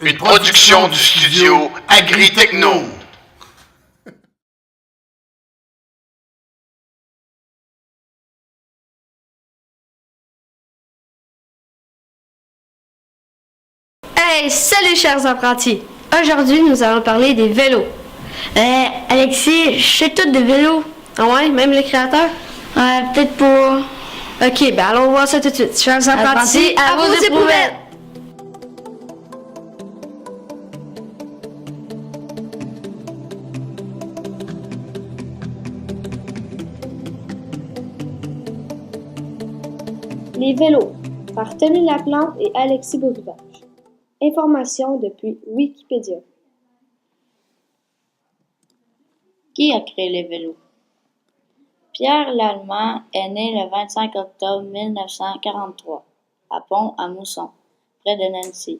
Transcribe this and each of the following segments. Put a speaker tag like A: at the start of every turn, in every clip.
A: Une production du studio Agri-Techno.
B: Hey, salut chers apprentis! Aujourd'hui, nous allons parler des vélos.
C: Alexis, je sais tout de vélos.
B: Ah ouais, même les créateurs?
C: Peut-être pas.
B: Ok, ben allons voir ça tout de suite. Chers apprentis, à vos éprouvettes!
D: Les vélos, par Tony Laplante et Alexis Beaurivage. Information depuis Wikipédia.
C: Qui a créé les vélos? Pierre Lallemand est né le 25 octobre 1943 à Pont-à-Mousson, près de Nancy.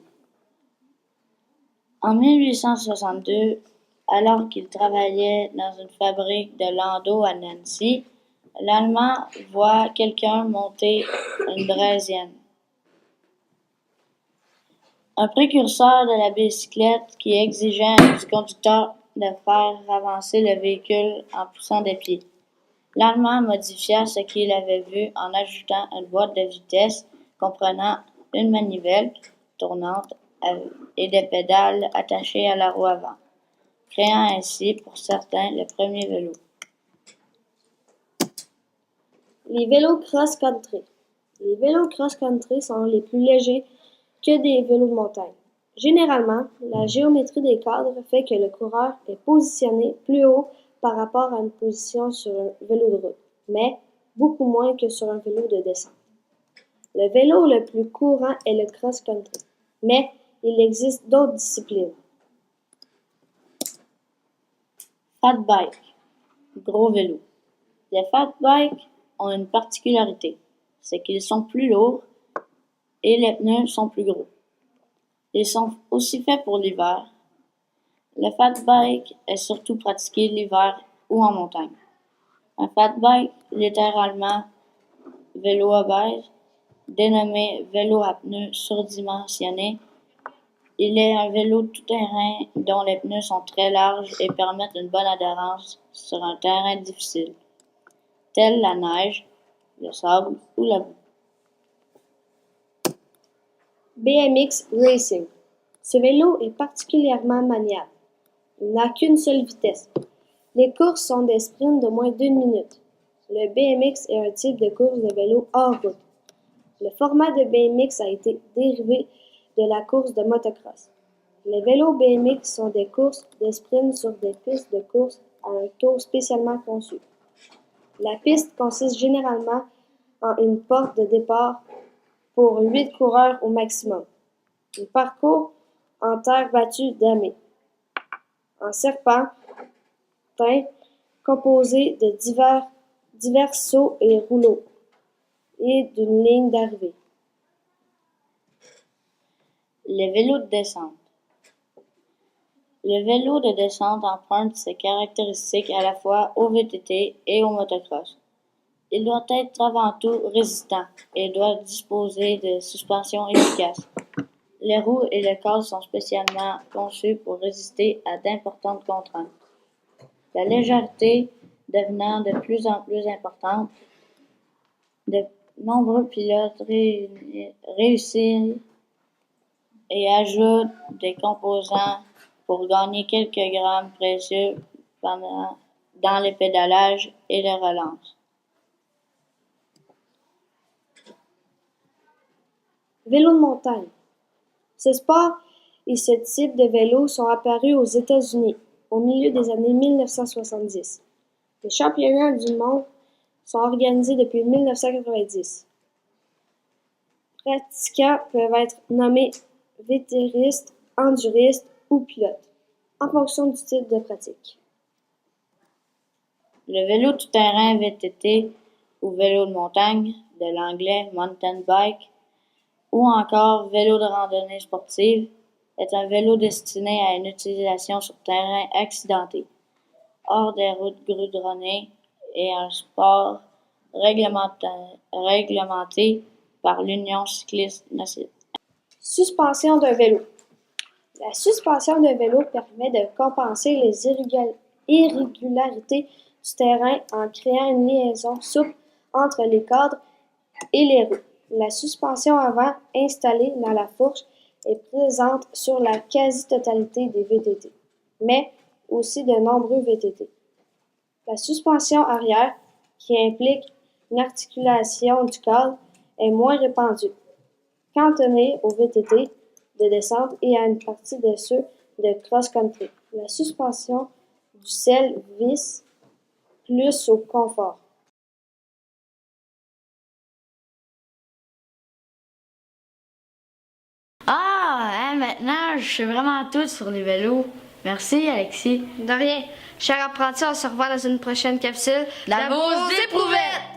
C: En 1862, alors qu'il travaillait dans une fabrique de landaux à Nancy, Lallemand voit quelqu'un monter une draisienne, un précurseur de la bicyclette qui exigeait du conducteur de faire avancer le véhicule en poussant des pieds. Lallemand modifia ce qu'il avait vu en ajoutant une boîte de vitesse comprenant une manivelle tournante et des pédales attachées à la roue avant, créant ainsi pour certains le premier vélo.
D: Les vélos cross-country. Les vélos cross-country sont les plus légers que des vélos de montagne. Généralement, la géométrie des cadres fait que le coureur est positionné plus haut par rapport à une position sur un vélo de route, mais beaucoup moins que sur un vélo de descente. Le vélo le plus courant est le cross-country, mais il existe d'autres disciplines.
C: Fat bike, gros vélo. Les fat bikes ont une particularité, c'est qu'ils sont plus lourds et les pneus sont plus gros. Ils sont aussi faits pour l'hiver. Le fat bike est surtout pratiqué l'hiver ou en montagne. Un fat bike, littéralement vélo obèse, dénommé vélo à pneus surdimensionnés, il est un vélo tout-terrain dont les pneus sont très larges et permettent une bonne adhérence sur un terrain difficile, tel la neige, le sable ou la boue.
D: BMX Racing. Ce vélo est particulièrement maniable. Il n'a qu'une seule vitesse. Les courses sont des sprints de moins d'1 minute. Le BMX est un type de course de vélo hors route. Le format de BMX a été dérivé de la course de motocross. Les vélos BMX sont des courses de sprint sur des pistes de course à un tour spécialement conçu. La piste consiste généralement en une porte de départ pour 8 coureurs au maximum. Il parcourt en terre battue damée, en serpentin composé de divers sauts et rouleaux, et d'une ligne d'arrivée.
C: Les vélos de descente. Le vélo de descente emprunte ses caractéristiques à la fois au VTT et au motocross. Il doit être avant tout résistant et doit disposer de suspensions efficaces. Les roues et le cadre sont spécialement conçus pour résister à d'importantes contraintes. La légèreté devenant de plus en plus importante, de nombreux pilotes réussissent et ajoutent des composants pour gagner quelques grammes précieux dans les pédalages et les relances.
D: Vélo de montagne. Ce sport et ce type de vélo sont apparus aux États-Unis au milieu des années 1970. Les championnats du monde sont organisés depuis 1990. Pratiquants peuvent être nommés vétéristes, enduristes ou pilotes, en fonction du type de pratique.
C: Le vélo tout-terrain VTT ou vélo de montagne, de l'anglais mountain bike, ou encore vélo de randonnée sportive, est un vélo destiné à une utilisation sur terrain accidenté, hors des routes goudronnées et un sport réglementé par l'Union cycliste nationale.
D: Suspension d'un vélo. La suspension de vélo permet de compenser les irrégularités du terrain en créant une liaison souple entre les cadres et les roues. La suspension avant installée dans la fourche est présente sur la quasi-totalité des VTT, mais aussi de nombreux VTT. La suspension arrière, qui implique une articulation du cadre, est moins répandue, cantonnée aux VTT de descente et à une partie de ceux de cross-country. La suspension du selle vise plus au confort.
E: Maintenant, je sais vraiment tout sur les vélos. Merci, Alexis.
B: De rien. Chers apprentis, on se revoit dans une prochaine capsule.
E: La Beauce éprouvettes!